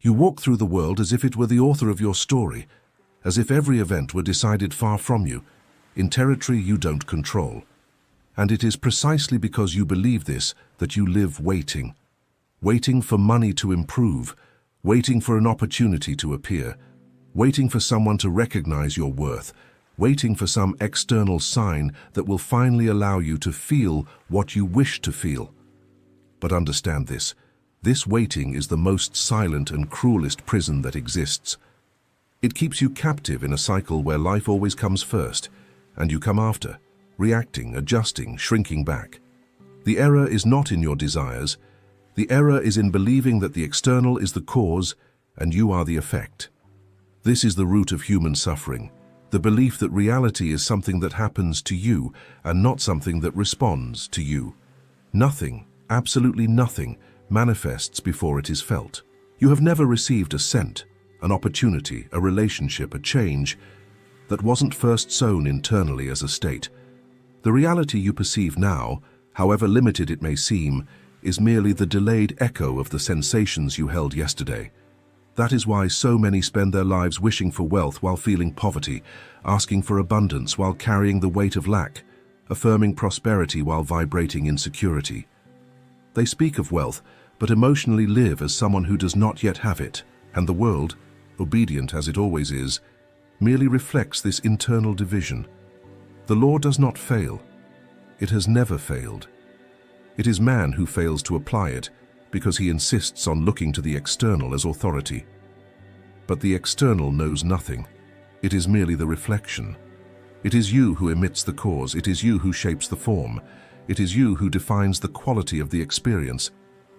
You walk through the world as if it were the author of your story, as if every event were decided far from you, in territory you don't control. And it is precisely because you believe this that you live waiting. Waiting for money to improve, waiting for an opportunity to appear, waiting for someone to recognize your worth, waiting for some external sign that will finally allow you to feel what you wish to feel. But understand this waiting is the most silent and cruelest prison that exists. It keeps you captive in a cycle where life always comes first, and you come after, reacting, adjusting, shrinking back. The error is not in your desires. The error is in believing that the external is the cause and you are the effect. This is the root of human suffering, the belief that reality is something that happens to you and not something that responds to you. Nothing, absolutely nothing, manifests before it is felt. You have never received a scent, an opportunity, a relationship, a change that wasn't first sown internally as a state. The reality you perceive now, however limited it may seem, is merely the delayed echo of the sensations you held yesterday. That is why so many spend their lives wishing for wealth while feeling poverty, asking for abundance while carrying the weight of lack, affirming prosperity while vibrating insecurity. They speak of wealth, but emotionally live as someone who does not yet have it, and the world, obedient as it always is, merely reflects this internal division. The law does not fail. It has never failed. It is man who fails to apply it because he insists on looking to the external as authority. But the external knows nothing. It is merely the reflection. It is you who emits the cause. It is you who shapes the form. It is you who defines the quality of the experience,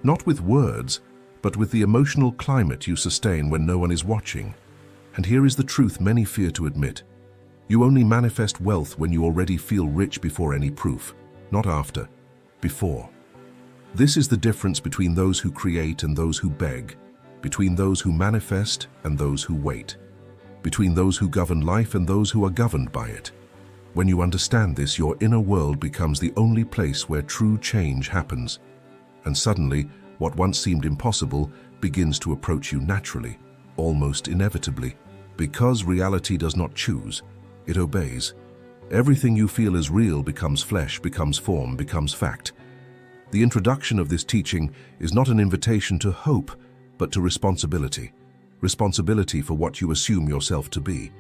not with words, but with the emotional climate you sustain when no one is watching. And here is the truth many fear to admit. You only manifest wealth when you already feel rich before any proof, not after, before. This is the difference between those who create and those who beg, between those who manifest and those who wait, between those who govern life and those who are governed by it. When you understand this, your inner world becomes the only place where true change happens. And suddenly, what once seemed impossible begins to approach you naturally, almost inevitably. Because reality does not choose, it obeys. Everything you feel is real becomes flesh, becomes form, becomes fact. The introduction of this teaching is not an invitation to hope, but to responsibility. Responsibility for what you assume yourself to be.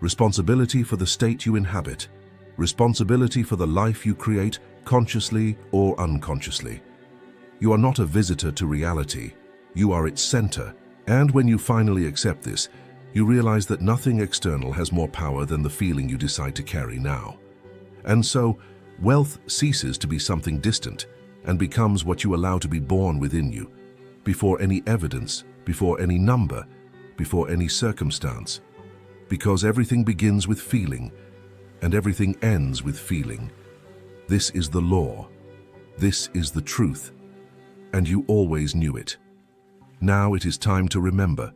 Responsibility for the state you inhabit. Responsibility for the life you create, consciously or unconsciously. You are not a visitor to reality. You are its center. And when you finally accept this, you realize that nothing external has more power than the feeling you decide to carry now. And so, wealth ceases to be something distant and becomes what you allow to be born within you, before any evidence, before any number, before any circumstance. Because everything begins with feeling, and everything ends with feeling. This is the law. This is the truth. And you always knew it. Now it is time to remember.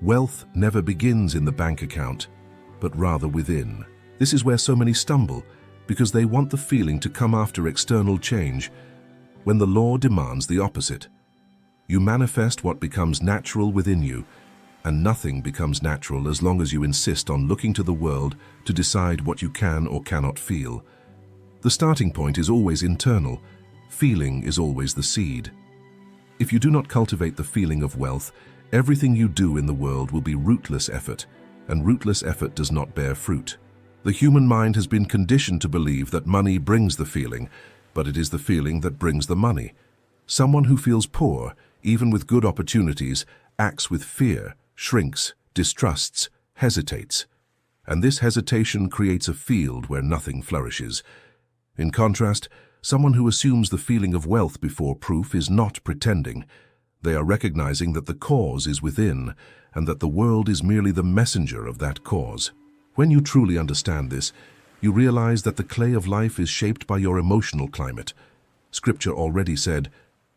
Wealth never begins in the bank account, but rather within. This is where so many stumble, because they want the feeling to come after external change, when the law demands the opposite. You manifest what becomes natural within you, and nothing becomes natural as long as you insist on looking to the world to decide what you can or cannot feel. The starting point is always internal. Feeling is always the seed. If you do not cultivate the feeling of wealth, everything you do in the world will be rootless effort, and rootless effort does not bear fruit. The human mind has been conditioned to believe that money brings the feeling, but it is the feeling that brings the money. Someone who feels poor, even with good opportunities, acts with fear, shrinks, distrusts, hesitates. And this hesitation creates a field where nothing flourishes. In contrast, someone who assumes the feeling of wealth before proof is not pretending. They are recognizing that the cause is within, and that the world is merely the messenger of that cause. When you truly understand this, you realize that the clay of life is shaped by your emotional climate. Scripture already said,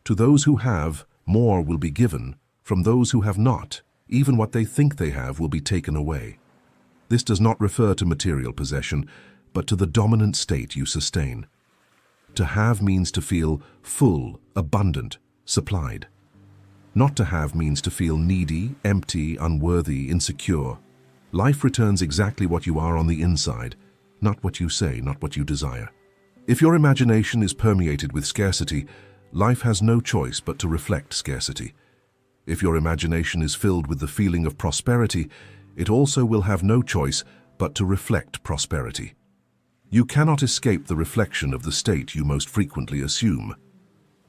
"To those who have, more will be given. From those who have not, even what they think they have will be taken away." This does not refer to material possession, but to the dominant state you sustain. To have means to feel full, abundant, supplied. Not to have means to feel needy, empty, unworthy, insecure. Life returns exactly what you are on the inside, not what you say, not what you desire. If your imagination is permeated with scarcity, life has no choice but to reflect scarcity. If your imagination is filled with the feeling of prosperity, it also will have no choice but to reflect prosperity. You cannot escape the reflection of the state you most frequently assume.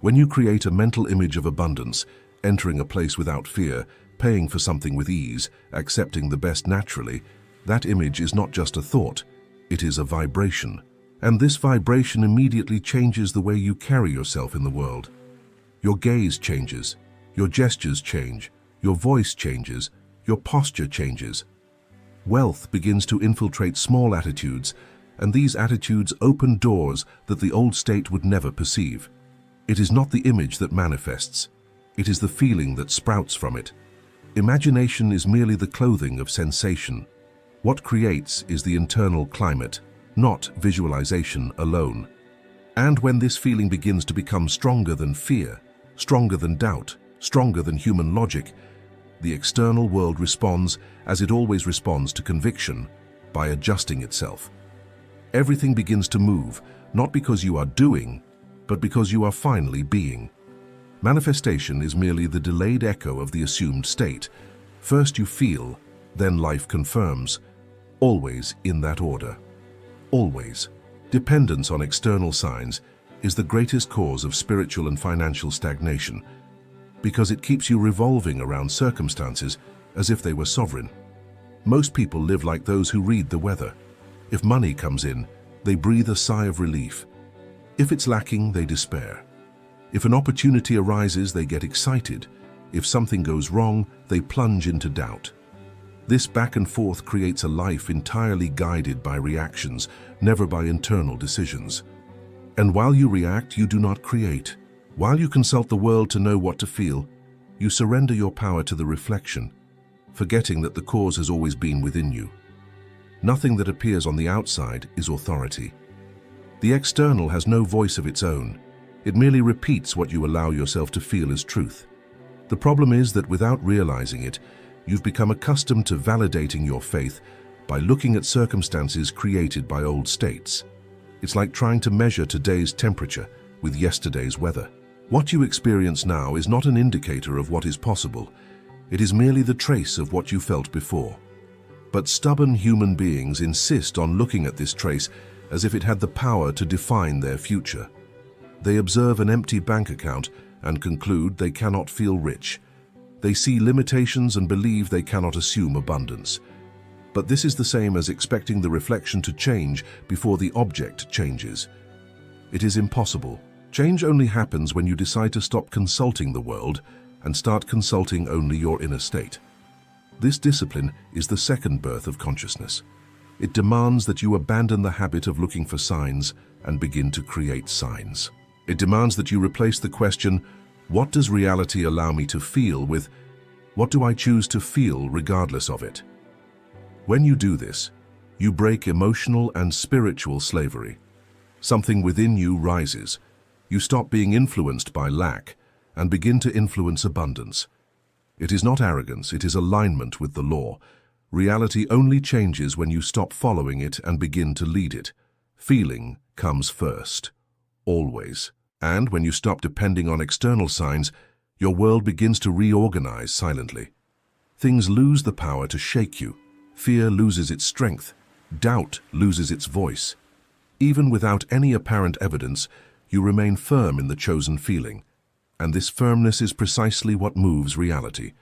When you create a mental image of abundance, entering a place without fear, paying for something with ease, accepting the best naturally, that image is not just a thought, it is a vibration. And this vibration immediately changes the way you carry yourself in the world. Your gaze changes, your gestures change, your voice changes, your posture changes. Wealth begins to infiltrate small attitudes, and these attitudes open doors that the old state would never perceive. It is not the image that manifests, it is the feeling that sprouts from it. Imagination is merely the clothing of sensation. What creates is the internal climate, not visualization alone. And when this feeling begins to become stronger than fear, stronger than doubt, stronger than human logic, the external world responds as it always responds to conviction, by adjusting itself. Everything begins to move, not because you are doing, but because you are finally being. Manifestation is merely the delayed echo of the assumed state. First you feel, then life confirms, always in that order. Always. Dependence on external signs is the greatest cause of spiritual and financial stagnation, because it keeps you revolving around circumstances as if they were sovereign. Most people live like those who read the weather. If money comes in, they breathe a sigh of relief. If it's lacking, they despair. If an opportunity arises, they get excited. If something goes wrong, they plunge into doubt. This back and forth creates a life entirely guided by reactions, never by internal decisions. And while you react, you do not create. While you consult the world to know what to feel, you surrender your power to the reflection, forgetting that the cause has always been within you. Nothing that appears on the outside is authority. The external has no voice of its own. It merely repeats what you allow yourself to feel as truth. The problem is that without realizing it, you've become accustomed to validating your faith by looking at circumstances created by old states. It's like trying to measure today's temperature with yesterday's weather. What you experience now is not an indicator of what is possible. It is merely the trace of what you felt before. But stubborn human beings insist on looking at this trace as if it had the power to define their future. They observe an empty bank account and conclude they cannot feel rich. They see limitations and believe they cannot assume abundance. But this is the same as expecting the reflection to change before the object changes. It is impossible. Change only happens when you decide to stop consulting the world and start consulting only your inner state. This discipline is the second birth of consciousness. It demands that you abandon the habit of looking for signs and begin to create signs. It demands that you replace the question, what does reality allow me to feel, with, what do I choose to feel regardless of it? When you do this, you break emotional and spiritual slavery. Something within you rises. You stop being influenced by lack and begin to influence abundance. It is not arrogance, it is alignment with the law. Reality only changes when you stop following it and begin to lead it. Feeling comes first, always. And when you stop depending on external signs, your world begins to reorganize silently. Things lose the power to shake you. Fear loses its strength. Doubt loses its voice. Even without any apparent evidence, you remain firm in the chosen feeling. And this firmness is precisely what moves reality.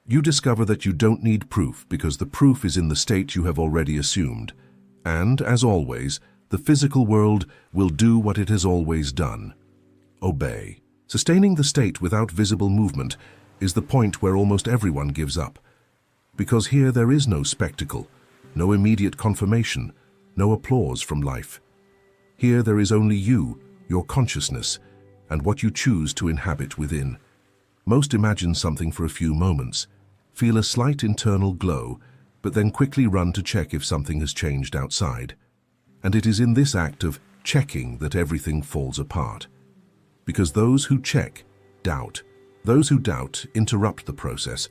You discover that you don't need proof because the proof is in the state you have already assumed. And, as always, the physical world will do what it has always done. Obey. Sustaining the state without visible movement is the point where almost everyone gives up. Because here there is no spectacle, no immediate confirmation, no applause from life. Here there is only you, your consciousness, and what you choose to inhabit within. Most imagine something for a few moments, feel a slight internal glow, but then quickly run to check if something has changed outside. And it is in this act of checking that everything falls apart. Because those who check doubt, Those who doubt interrupt the process,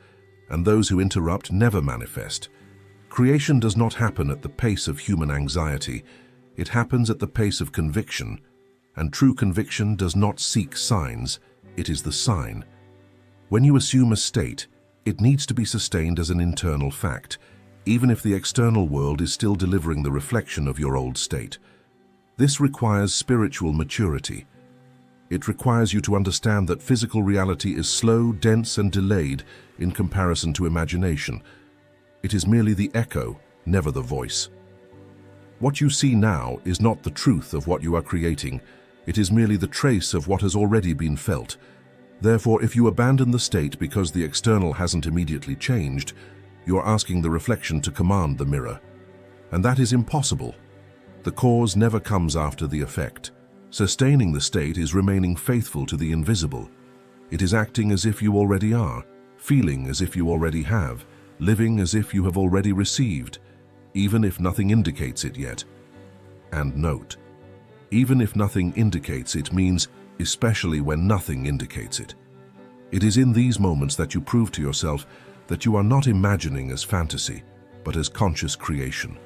and those who interrupt never manifest. Creation does not happen at the pace of human anxiety. It happens at the pace of conviction, and true conviction does not seek signs, it is the sign. When you assume a state, it needs to be sustained as an internal fact, even if the external world is still delivering the reflection of your old state. This requires spiritual maturity. It requires you to understand that physical reality is slow, dense, and delayed in comparison to imagination. It is merely the echo, never the voice. What you see now is not the truth of what you are creating. It is merely the trace of what has already been felt. Therefore, if you abandon the state because the external hasn't immediately changed, you are asking the reflection to command the mirror. And that is impossible. The cause never comes after the effect. Sustaining the state is remaining faithful to the invisible. It is acting as if you already are, feeling as if you already have, living as if you have already received, even if nothing indicates it yet. And note, even if nothing indicates it means especially when nothing indicates it. It is in these moments that you prove to yourself that you are not imagining as fantasy, but as conscious creation.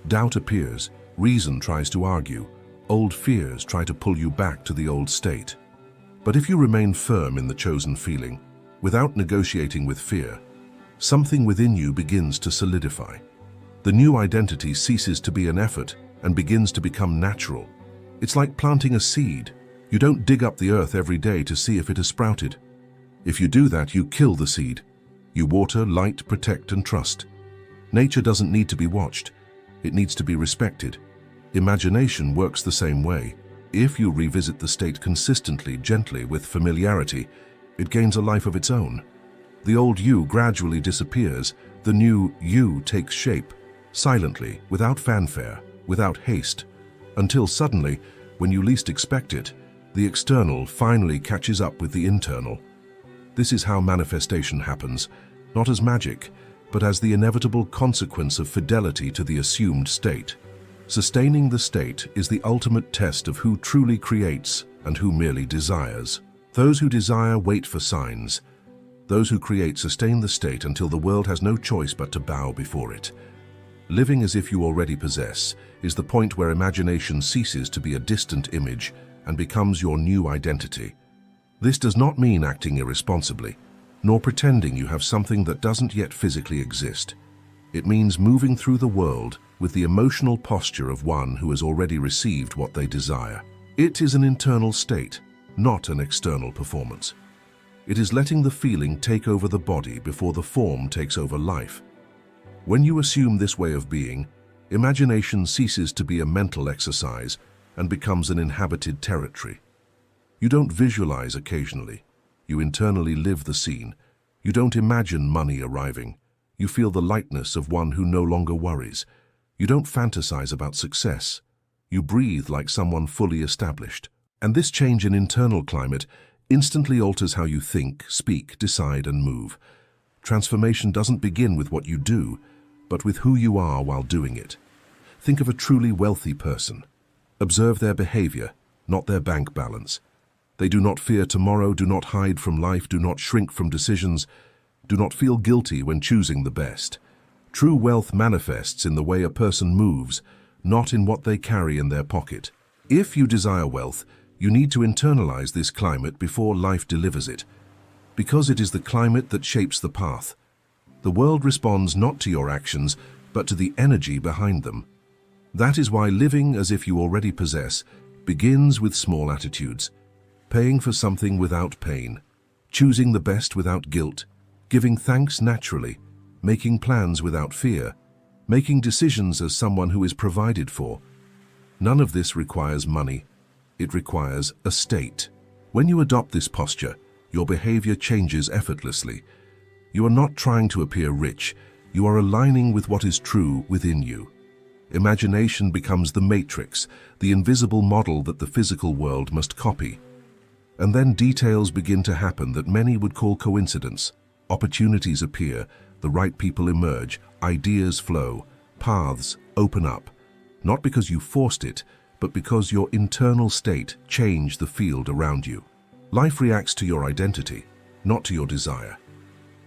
Doubt appears, reason tries to argue, old fears try to pull you back to the old state. But if you remain firm in the chosen feeling, without negotiating with fear, something within you begins to solidify. The new identity ceases to be an effort and begins to become natural. It's like planting a seed. You don't dig up the earth every day to see if it has sprouted. If you do that, you kill the seed. You water, light, protect, and trust. Nature doesn't need to be watched. It needs to be respected. Imagination works the same way. If you revisit the state consistently, gently, with familiarity, it gains a life of its own. The old you gradually disappears. The new you takes shape, silently, without fanfare, without haste, until suddenly, when you least expect it, the external finally catches up with the internal. This is how manifestation happens, not as magic, but as the inevitable consequence of fidelity to the assumed state. Sustaining the state is the ultimate test of who truly creates and who merely desires. Those who desire wait for signs. Those who create sustain the state until the world has no choice but to bow before it. Living as if you already possess is the point where imagination ceases to be a distant image and becomes your new identity. This does not mean acting irresponsibly, nor pretending you have something that doesn't yet physically exist. It means moving through the world with the emotional posture of one who has already received what they desire. It is an internal state, not an external performance. It is letting the feeling take over the body before the form takes over life. When you assume this way of being, imagination ceases to be a mental exercise and becomes an inhabited territory. You don't visualize occasionally. You internally live the scene. You don't imagine money arriving. You feel the lightness of one who no longer worries. You don't fantasize about success. You breathe like someone fully established. And this change in internal climate instantly alters how you think, speak, decide, and move. Transformation doesn't begin with what you do, but with who you are while doing it. Think of a truly wealthy person. Observe their behavior, not their bank balance. They do not fear tomorrow, do not hide from life, do not shrink from decisions, do not feel guilty when choosing the best. True wealth manifests in the way a person moves, not in what they carry in their pocket. If you desire wealth, you need to internalize this climate before life delivers it, because it is the climate that shapes the path. The world responds not to your actions, but to the energy behind them. That is why living as if you already possess begins with small attitudes. Paying for something without pain, choosing the best without guilt, giving thanks naturally, making plans without fear, making decisions as someone who is provided for. None of this requires money. It requires a state. When you adopt this posture, your behavior changes effortlessly. You are not trying to appear rich. You are aligning with what is true within you. Imagination becomes the matrix, the invisible model that the physical world must copy. And then details begin to happen that many would call coincidence. Opportunities appear, the right people emerge, ideas flow, paths open up. Not because you forced it, but because your internal state changed the field around you. Life reacts to your identity. not to your desire.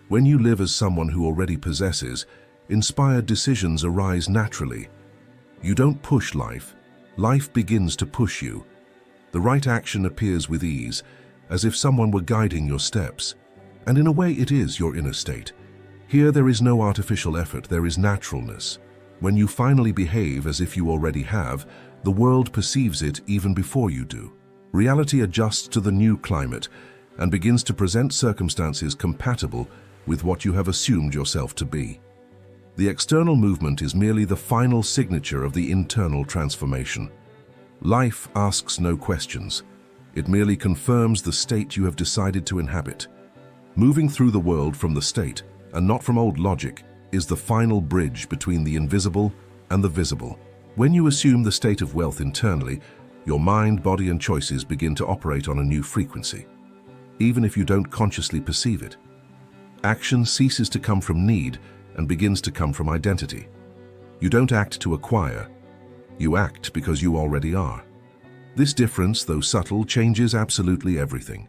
When you live as someone who already possesses, inspired decisions arise naturally. You don't push life. Life begins to push you. The right action appears with ease, as if someone were guiding your steps. And in a way it is your inner state. Here there is no artificial effort, there is naturalness. When you finally behave as if you already have, the world perceives it even before you do. Reality adjusts to the new climate and begins to present circumstances compatible with what you have assumed yourself to be. The external movement is merely the final signature of the internal transformation. Life asks no questions. It merely confirms the state you have decided to inhabit. Moving through the world from the state, and not from old logic, is the final bridge between the invisible and the visible. When you assume the state of wealth internally, your mind, body, and choices begin to operate on a new frequency, even if you don't consciously perceive it. Action ceases to come from need and begins to come from identity. You don't act to acquire. You act because you already are. This difference, though subtle, changes absolutely everything.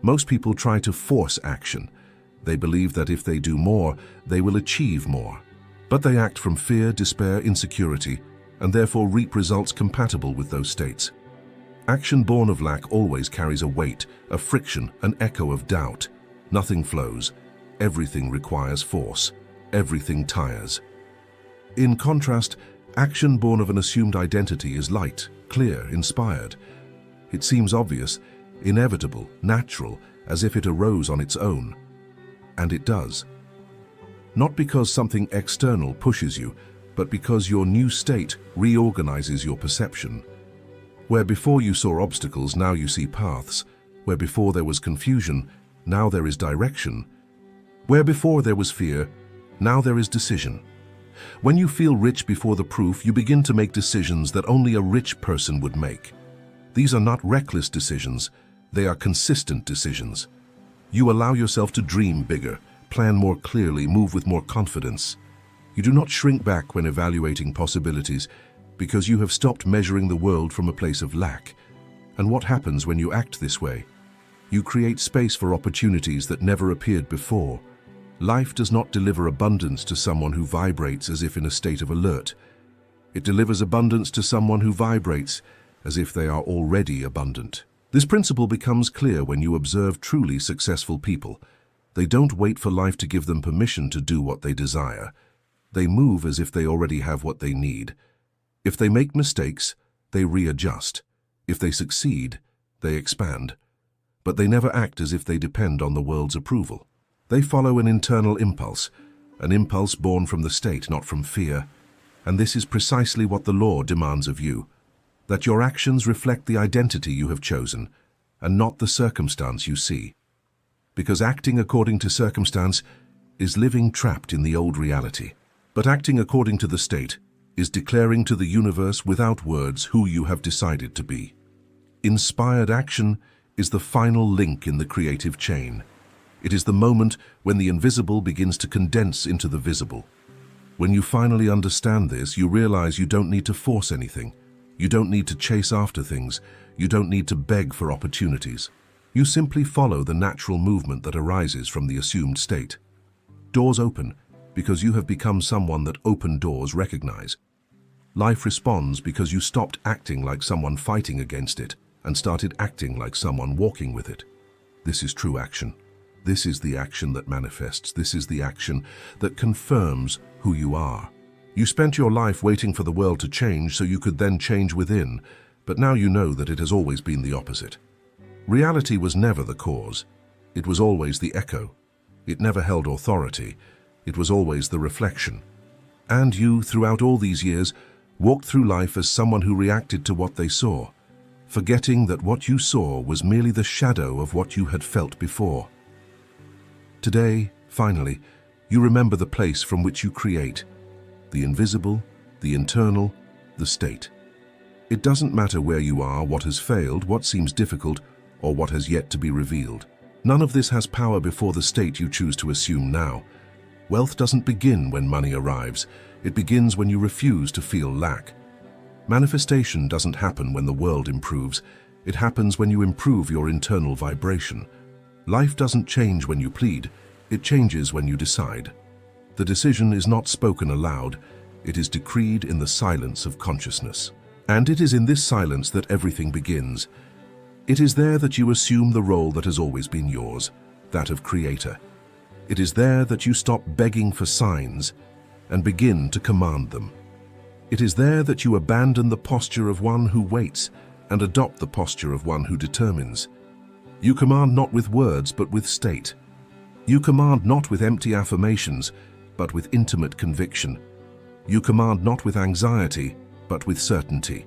Most people try to force action. They believe that if they do more, they will achieve more. But they act from fear, despair, insecurity, and therefore reap results compatible with those states. Action born of lack always carries a weight, a friction, an echo of doubt. Nothing flows. Everything requires force. Everything tires. In contrast, action born of an assumed identity is light, clear, inspired. It seems obvious, inevitable, natural, as if it arose on its own. And it does. Not because something external pushes you, but because your new state reorganizes your perception. Where before you saw obstacles, now you see paths. Where before there was confusion, now there is direction. Where before there was fear, now there is decision. When you feel rich before the proof, you begin to make decisions that only a rich person would make. These are not reckless decisions, they are consistent decisions. You allow yourself to dream bigger, plan more clearly, move with more confidence. You do not shrink back when evaluating possibilities because you have stopped measuring the world from a place of lack. And what happens when you act this way? You create space for opportunities that never appeared before. Life does not deliver abundance to someone who vibrates as if in a state of alert. It delivers abundance to someone who vibrates as if they are already abundant. This principle becomes clear when you observe truly successful people. They don't wait for life to give them permission to do what they desire. They move as if they already have what they need. If they make mistakes, they readjust. If they succeed, they expand. But they never act as if they depend on the world's approval. They follow an internal impulse, an impulse born from the state, not from fear. And this is precisely what the law demands of you, that your actions reflect the identity you have chosen, and not the circumstance you see. Because acting according to circumstance is living trapped in the old reality. But acting according to the state is declaring to the universe without words who you have decided to be. Inspired action is the final link in the creative chain. It is the moment when the invisible begins to condense into the visible. When you finally understand this, you realize you don't need to force anything. You don't need to chase after things. You don't need to beg for opportunities. You simply follow the natural movement that arises from the assumed state. Doors open because you have become someone that open doors recognize. Life responds because you stopped acting like someone fighting against it and started acting like someone walking with it. This is true action. This is the action that manifests. This is the action that confirms who you are. You spent your life waiting for the world to change so you could then change within, but now you know that it has always been the opposite. Reality was never the cause. It was always the echo. It never held authority. It was always the reflection. And you, throughout all these years, walked through life as someone who reacted to what they saw, forgetting that what you saw was merely the shadow of what you had felt before. Today, finally, you remember the place from which you create, the invisible, the internal, the state. It doesn't matter where you are, what has failed, what seems difficult, or what has yet to be revealed. None of this has power before the state you choose to assume now. Wealth doesn't begin when money arrives. It begins when you refuse to feel lack. Manifestation doesn't happen when the world improves. It happens when you improve your internal vibration. Life doesn't change when you plead, it changes when you decide. The decision is not spoken aloud, it is decreed in the silence of consciousness. And it is in this silence that everything begins. It is there that you assume the role that has always been yours, that of creator. It is there that you stop begging for signs and begin to command them. It is there that you abandon the posture of one who waits and adopt the posture of one who determines. You command not with words but with state. You command not with empty affirmations but with intimate conviction. You command not with anxiety but with certainty.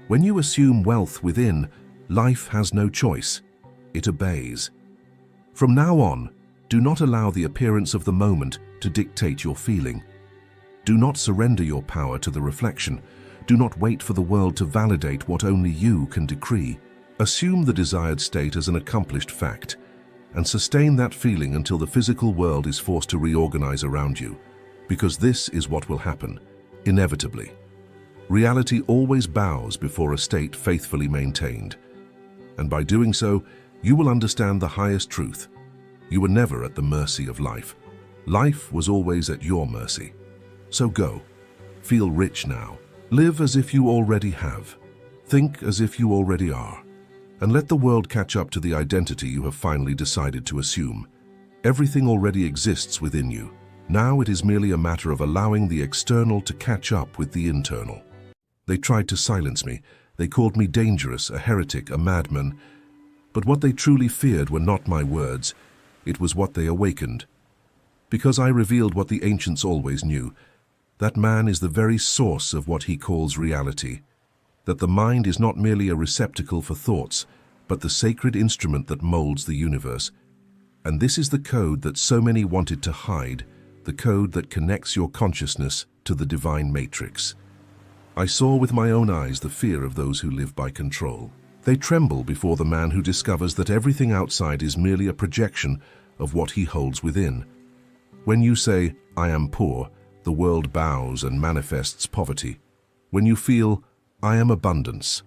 When you assume wealth within, life has no choice. It obeys. From now on, do not allow the appearance of the moment to dictate your feeling. Do not surrender your power to the reflection. Do not wait for the world to validate what only you can decree. Assume the desired state as an accomplished fact, and sustain that feeling until the physical world is forced to reorganize around you, because this is what will happen, inevitably. Reality always bows before a state faithfully maintained, and by doing so, you will understand the highest truth. You were never at the mercy of life. Life was always at your mercy. So go. Feel rich now. Live as if you already have. Think as if you already are. And let the world catch up to the identity you have finally decided to assume. Everything already exists within you. Now it is merely a matter of allowing the external to catch up with the internal. They tried to silence me. They called me dangerous, a heretic, a madman. But what they truly feared were not my words. It was what they awakened. Because I revealed what the ancients always knew, that man is the very source of what he calls reality, that the mind is not merely a receptacle for thoughts, but the sacred instrument that molds the universe. And this is the code that so many wanted to hide, the code that connects your consciousness to the divine matrix. I saw with my own eyes the fear of those who live by control. They tremble before the man who discovers that everything outside is merely a projection of what he holds within. When you say, "I am poor," the world bows and manifests poverty. When you feel, "I am abundance,"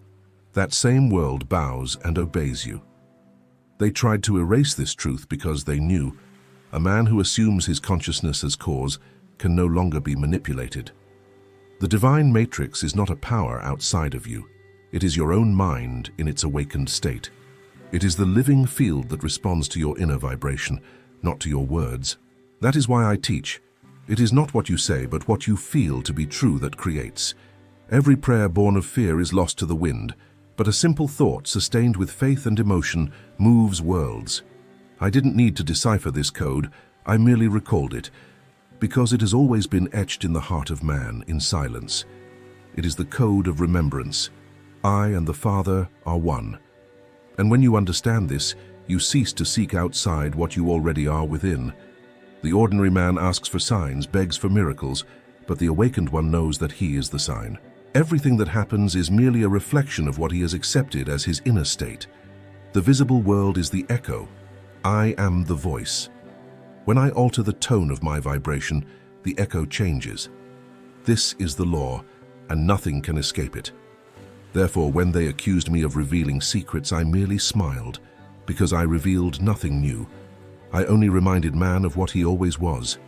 that same world bows and obeys you. They tried to erase this truth because they knew a man who assumes his consciousness as cause can no longer be manipulated. The divine matrix is not a power outside of you. It is your own mind in its awakened state. It is the living field that responds to your inner vibration, not to your words. That is why I teach. It is not what you say, but what you feel to be true that creates. Every prayer born of fear is lost to the wind, but a simple thought sustained with faith and emotion moves worlds. I didn't need to decipher this code, I merely recalled it, because it has always been etched in the heart of man in silence. It is the code of remembrance. I and the Father are one. And when you understand this, you cease to seek outside what you already are within. The ordinary man asks for signs, begs for miracles, but the awakened one knows that he is the sign. Everything that happens is merely a reflection of what he has accepted as his inner state. The visible world is the echo. I am the voice. When I alter the tone of my vibration, the echo changes. This is the law, and nothing can escape it. Therefore, when they accused me of revealing secrets, I merely smiled, because I revealed nothing new. I only reminded man of what he always was,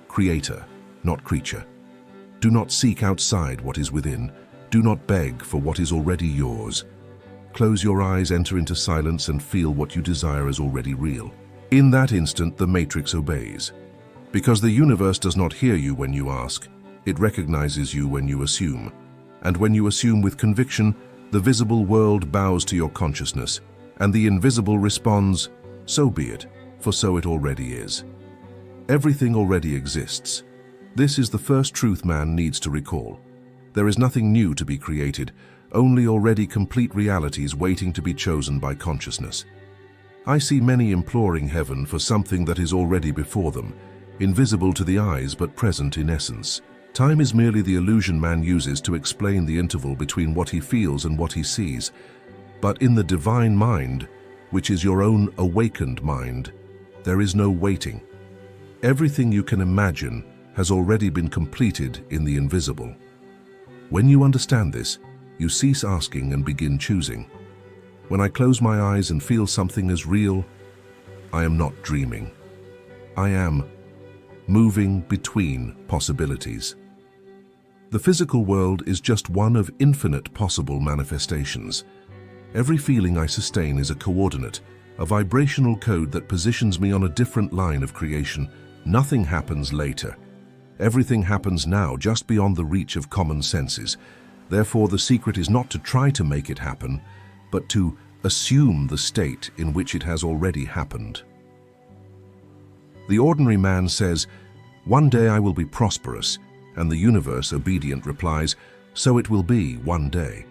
creator, not creature. Do not seek outside what is within. Do not beg for what is already yours. Close your eyes, enter into silence, and feel what you desire as already real. In that instant, the matrix obeys. Because the universe does not hear you when you ask, it recognizes you when you assume. And when you assume with conviction, the visible world bows to your consciousness, and the invisible responds, "So be it, for so it already is." Everything already exists. This is the first truth man needs to recall. There is nothing new to be created, only already complete realities waiting to be chosen by consciousness. I see many imploring heaven for something that is already before them, invisible to the eyes but present in essence. Time is merely the illusion man uses to explain the interval between what he feels and what he sees. But in the divine mind, which is your own awakened mind, there is no waiting. Everything you can imagine has already been completed in the invisible. When you understand this, you cease asking and begin choosing. When I close my eyes and feel something as real, I am not dreaming. I am moving between possibilities. The physical world is just one of infinite possible manifestations. Every feeling I sustain is a coordinate, a vibrational code that positions me on a different line of creation. Nothing happens later. Everything happens now, just beyond the reach of common senses. Therefore, the secret is not to try to make it happen, but to assume the state in which it has already happened. The ordinary man says, "One day I will be prosperous," and the universe, obedient, replies, "So it will be one day."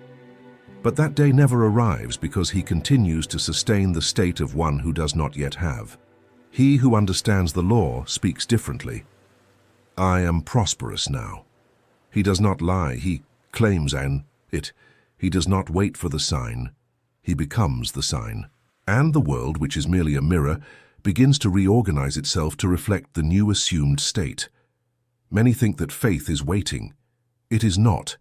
But that day never arrives because he continues to sustain the state of one who does not yet have. He who understands the law speaks differently. I am prosperous now. He does not lie, he claims it. He does not wait for the sign. He becomes the sign. And the world, which is merely a mirror, begins to reorganize itself to reflect the new assumed state. Many think that faith is waiting. It is not.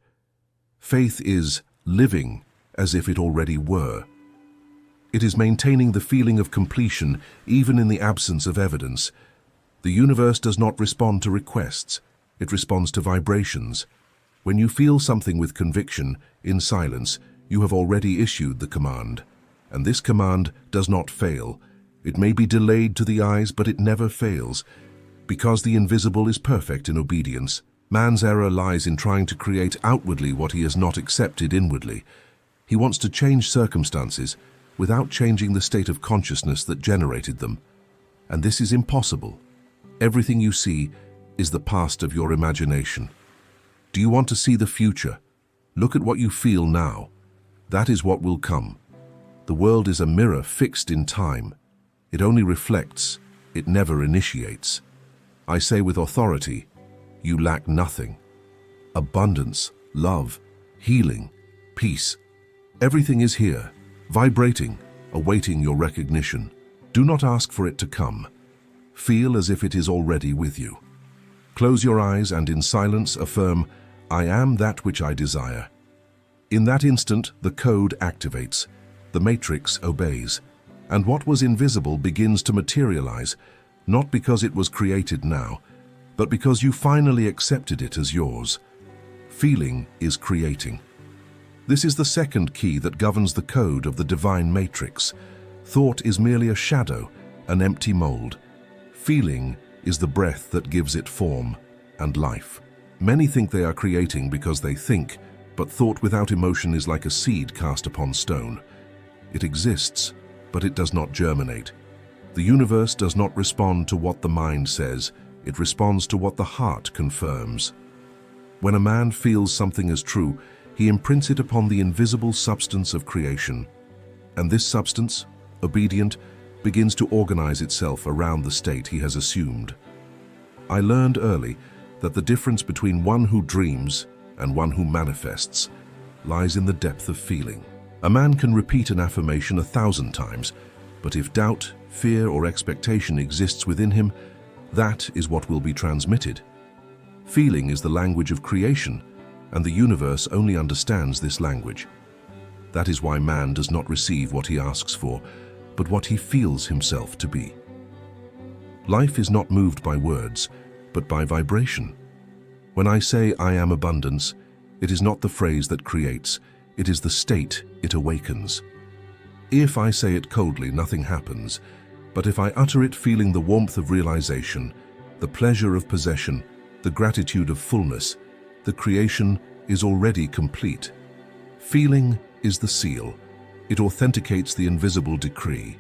Faith is living as if it already were. It is maintaining the feeling of completion even in the absence of evidence. The universe does not respond to requests. It responds to vibrations. When you feel something with conviction, in silence, you have already issued the command. And this command does not fail. It may be delayed to the eyes, but it never fails. Because the invisible is perfect in obedience, man's error lies in trying to create outwardly what he has not accepted inwardly. He wants to change circumstances without changing the state of consciousness that generated them. And this is impossible. Everything you see is the past of your imagination. Do you want to see the future? Look at what you feel now. That is what will come. The world is a mirror fixed in time. It only reflects, it never initiates. I say with authority, you lack nothing. Abundance, love, healing, peace. Everything is here, vibrating, awaiting your recognition. Do not ask for it to come. Feel as if it is already with you. Close your eyes and in silence affirm, I am that which I desire. In that instant, the code activates. The matrix obeys. And what was invisible begins to materialize, not because it was created now, but because you finally accepted it as yours. Feeling is creating. This is the second key that governs the code of the divine matrix. Thought is merely a shadow, an empty mold. Feeling is the breath that gives it form and life. Many think they are creating because they think, but thought without emotion is like a seed cast upon stone. It exists, but it does not germinate. The universe does not respond to what the mind says, it responds to what the heart confirms. When a man feels something as true, he imprints it upon the invisible substance of creation. And this substance, obedient, begins to organize itself around the state he has assumed. I learned early that the difference between one who dreams and one who manifests lies in the depth of feeling. A man can repeat an affirmation 1,000 times, but if doubt, fear, or expectation exists within him, that is what will be transmitted. Feeling is the language of creation, and the universe only understands this language. That is why man does not receive what he asks for, but what he feels himself to be. Life is not moved by words, but by vibration. When I say I am abundance, it is not the phrase that creates, it is the state it awakens. If I say it coldly, nothing happens, but if I utter it feeling the warmth of realization, the pleasure of possession, the gratitude of fullness, the creation is already complete. Feeling is the seal. It authenticates the invisible decree.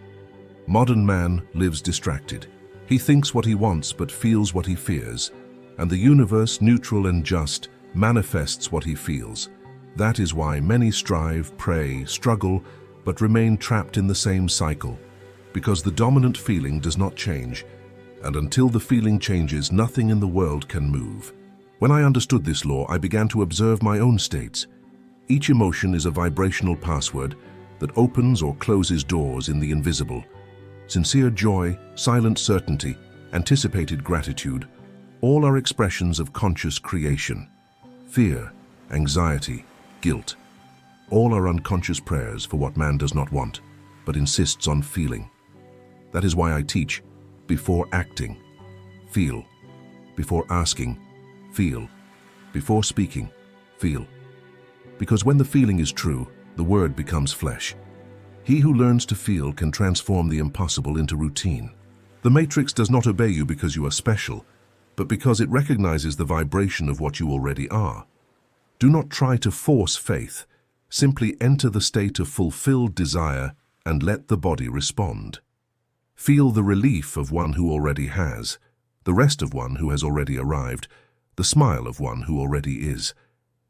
Modern man lives distracted. He thinks what he wants but feels what he fears. And the universe, neutral and just, manifests what he feels. That is why many strive, pray, struggle, but remain trapped in the same cycle. Because the dominant feeling does not change. And until the feeling changes, nothing in the world can move. When I understood this law, I began to observe my own states. Each emotion is a vibrational password that opens or closes doors in the invisible. Sincere joy, silent certainty, anticipated gratitude, all are expressions of conscious creation. Fear, anxiety, guilt, all are unconscious prayers for what man does not want, but insists on feeling. That is why I teach, before acting, feel. Before asking, feel. Before speaking, feel. Because when the feeling is true, the word becomes flesh. He who learns to feel can transform the impossible into routine. The matrix does not obey you because you are special, but because it recognizes the vibration of what you already are. Do not try to force faith. Simply enter the state of fulfilled desire and let the body respond. Feel the relief of one who already has, the rest of one who has already arrived, the smile of one who already is.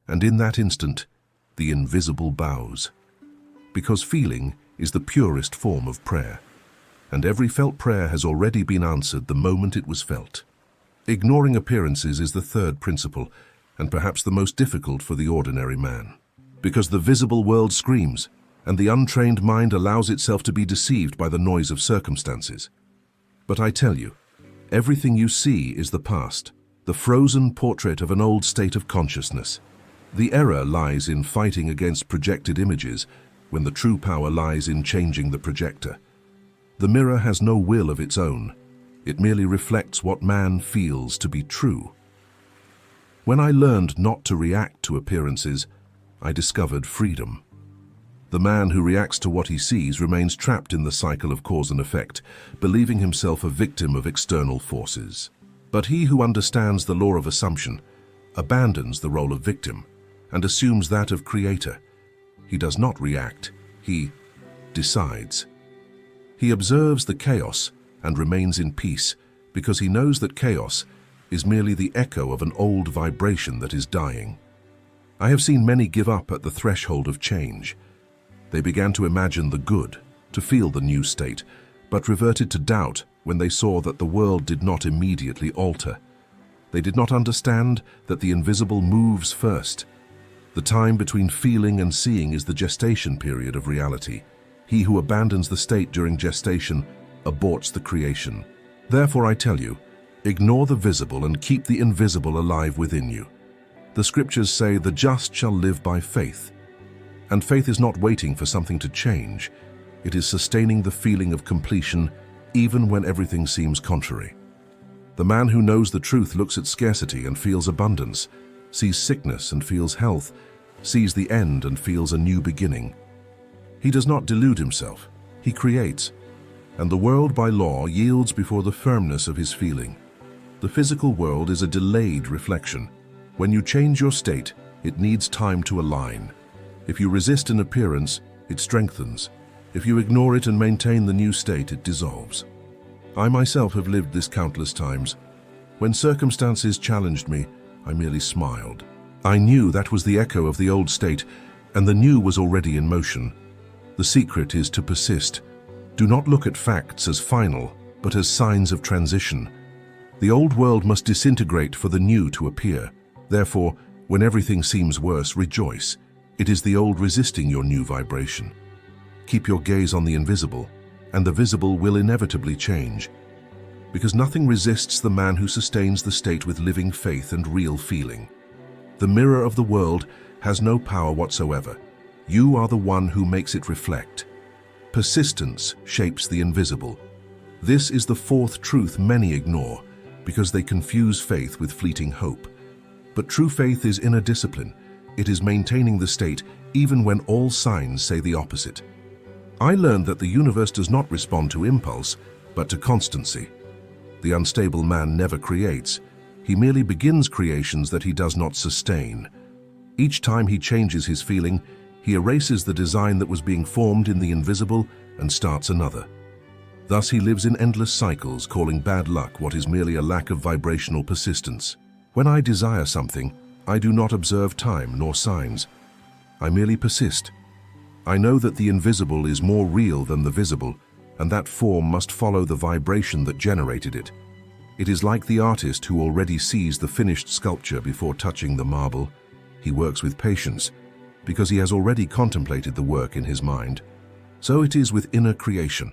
And in that instant, the invisible bows. Because feeling is the purest form of prayer, and every felt prayer has already been answered the moment it was felt. Ignoring appearances is the third principle, and perhaps the most difficult for the ordinary man. Because the visible world screams, and the untrained mind allows itself to be deceived by the noise of circumstances. But I tell you, everything you see is the past, the frozen portrait of an old state of consciousness. The error lies in fighting against projected images, when the true power lies in changing the projector. The mirror has no will of its own. It merely reflects what man feels to be true. When I learned not to react to appearances, I discovered freedom. The man who reacts to what he sees remains trapped in the cycle of cause and effect, believing himself a victim of external forces. But he who understands the law of assumption abandons the role of victim and assumes that of creator. He does not react, he decides. He observes the chaos and remains in peace because he knows that chaos is merely the echo of an old vibration that is dying. I have seen many give up at the threshold of change. They began to imagine the good, to feel the new state, but reverted to doubt when they saw that the world did not immediately alter. They did not understand that the invisible moves first. The time between feeling and seeing is the gestation period of reality. He who abandons the state during gestation aborts the creation. Therefore I tell you, ignore the visible and keep the invisible alive within you. The scriptures say the just shall live by faith. And faith is not waiting for something to change. It is sustaining the feeling of completion even when everything seems contrary. The man who knows the truth looks at scarcity and feels abundance, sees sickness and feels health, sees the end and feels a new beginning. He does not delude himself, he creates. And the world by law yields before the firmness of his feeling. The physical world is a delayed reflection. When you change your state, it needs time to align. If you resist an appearance, it strengthens. If you ignore it and maintain the new state, it dissolves. I myself have lived this countless times. When circumstances challenged me, I merely smiled. I knew that was the echo of the old state, and the new was already in motion. The secret is to persist. Do not look at facts as final, but as signs of transition. The old world must disintegrate for the new to appear. Therefore, when everything seems worse, rejoice. It is the old resisting your new vibration. Keep your gaze on the invisible, and the visible will inevitably change. Because nothing resists the man who sustains the state with living faith and real feeling. The mirror of the world has no power whatsoever. You are the one who makes it reflect. Persistence shapes the invisible. This is the fourth truth many ignore, because they confuse faith with fleeting hope. But true faith is inner discipline. It is maintaining the state even when all signs say the opposite. I learned that the universe does not respond to impulse, but to constancy. The unstable man never creates. He merely begins creations that he does not sustain. Each time he changes his feeling, he erases the design that was being formed in the invisible and starts another. Thus he lives in endless cycles, calling bad luck what is merely a lack of vibrational persistence. When I desire something, I do not observe time nor signs. I merely persist. I know that the invisible is more real than the visible, and that form must follow the vibration that generated it. It is like the artist who already sees the finished sculpture before touching the marble. He works with patience, because he has already contemplated the work in his mind. So it is with inner creation.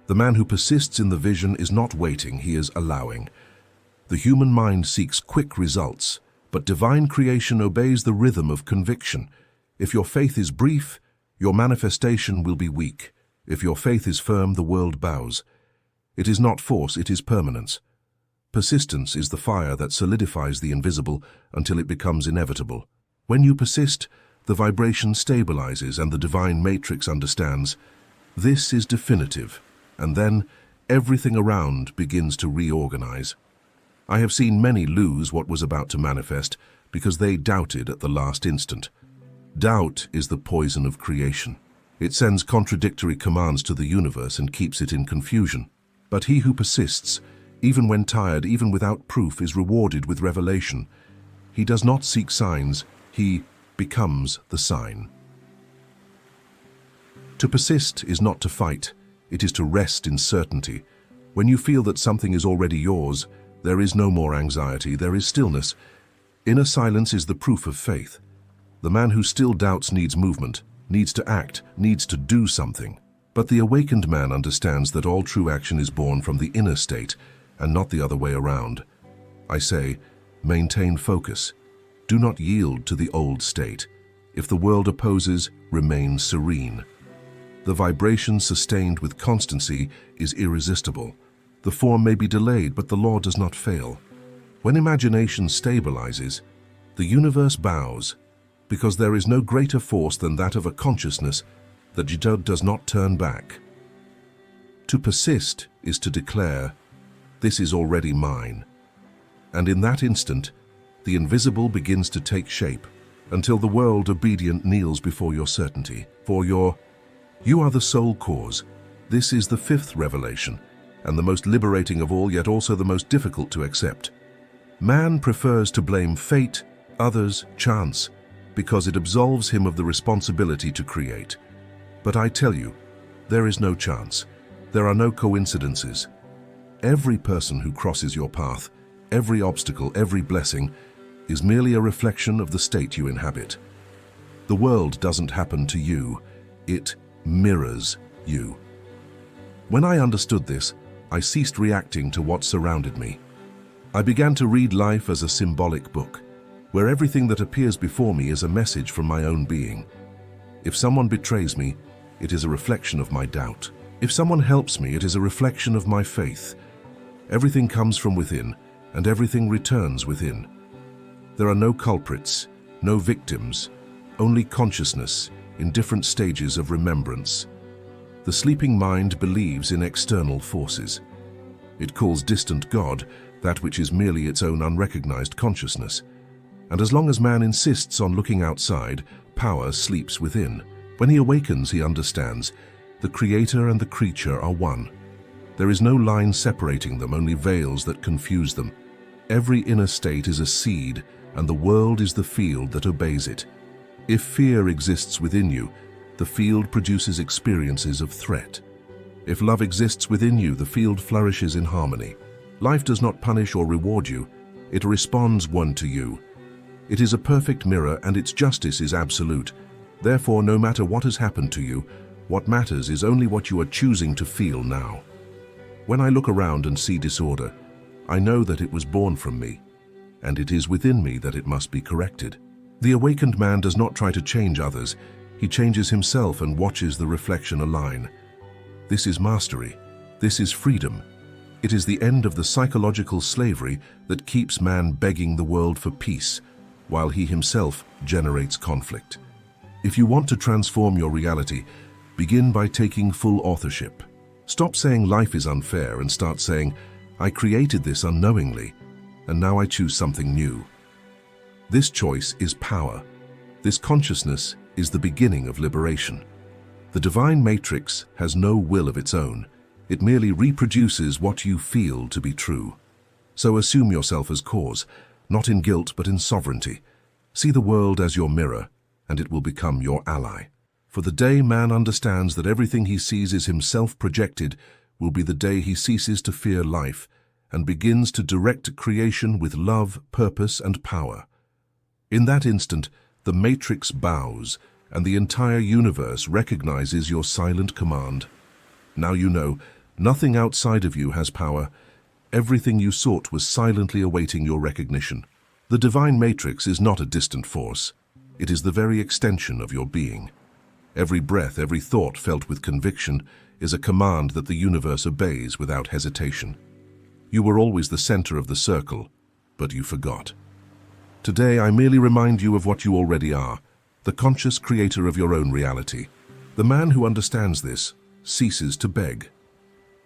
The man who persists in the vision is not waiting, he is allowing. The human mind seeks quick results, but divine creation obeys the rhythm of conviction. If your faith is brief, your manifestation will be weak. If your faith is firm, the world bows. It is not force, it is permanence. Persistence is the fire that solidifies the invisible until it becomes inevitable. When you persist, the vibration stabilizes and the divine matrix understands. This is definitive, and then everything around begins to reorganize. I have seen many lose what was about to manifest because they doubted at the last instant. Doubt is the poison of creation. It sends contradictory commands to the universe and keeps it in confusion. But he who persists, even when tired, even without proof, is rewarded with revelation. He does not seek signs, he becomes the sign. To persist is not to fight, it is to rest in certainty. When you feel that something is already yours, there is no more anxiety, there is stillness. Inner silence is the proof of faith. The man who still doubts needs movement, needs to act, needs to do something. But the awakened man understands that all true action is born from the inner state and not the other way around. I say, maintain focus. Do not yield to the old state. If the world opposes, remain serene. The vibration sustained with constancy is irresistible. The form may be delayed, but the law does not fail. When imagination stabilizes, the universe bows, because there is no greater force than that of a consciousness that does not turn back. To persist is to declare, "This is already mine." And in that instant, the invisible begins to take shape, until the world obedient kneels before your certainty. You are the sole cause. This is the fifth revelation, and the most liberating of all, yet also the most difficult to accept. Man prefers to blame fate, others, chance, because it absolves him of the responsibility to create. But I tell you, there is no chance. There are no coincidences. Every person who crosses your path, every obstacle, every blessing, is merely a reflection of the state you inhabit. The world doesn't happen to you, it mirrors you. When I understood this, I ceased reacting to what surrounded me. I began to read life as a symbolic book, where everything that appears before me is a message from my own being. If someone betrays me, it is a reflection of my doubt. If someone helps me, it is a reflection of my faith. Everything comes from within, and everything returns within. There are no culprits, no victims, only consciousness in different stages of remembrance. The sleeping mind believes in external forces. It calls distant God that which is merely its own unrecognized consciousness. And as long as man insists on looking outside, power sleeps within. When he awakens, he understands the creator and the creature are one. There is no line separating them, only veils that confuse them. Every inner state is a seed, and the world is the field that obeys it. If fear exists within you, the field produces experiences of threat. If love exists within you, the field flourishes in harmony. Life does not punish or reward you, it responds one to you. It is a perfect mirror, and its justice is absolute. Therefore, no matter what has happened to you, what matters is only what you are choosing to feel now. When I look around and see disorder, I know that it was born from me, and it is within me that it must be corrected. The awakened man does not try to change others, he changes himself and watches the reflection align. This is mastery, this is freedom. It is the end of the psychological slavery that keeps man begging the world for peace, while he himself generates conflict. If you want to transform your reality, begin by taking full authorship. Stop saying life is unfair and start saying, I created this unknowingly, and now I choose something new. This choice is power. This consciousness is the beginning of liberation. The divine matrix has no will of its own. It merely reproduces what you feel to be true. So assume yourself as cause, not in guilt but in sovereignty. See the world as your mirror, and it will become your ally. For the day man understands that everything he sees is himself projected will be the day he ceases to fear life and begins to direct creation with love, purpose, and power. In that instant, the matrix bows, and the entire universe recognizes your silent command. Now you know, nothing outside of you has power. Everything you sought was silently awaiting your recognition. The divine matrix is not a distant force. It is the very extension of your being. Every breath, every thought felt with conviction is a command that the universe obeys without hesitation. You were always the center of the circle, but you forgot. Today, I merely remind you of what you already are, the conscious creator of your own reality. The man who understands this ceases to beg.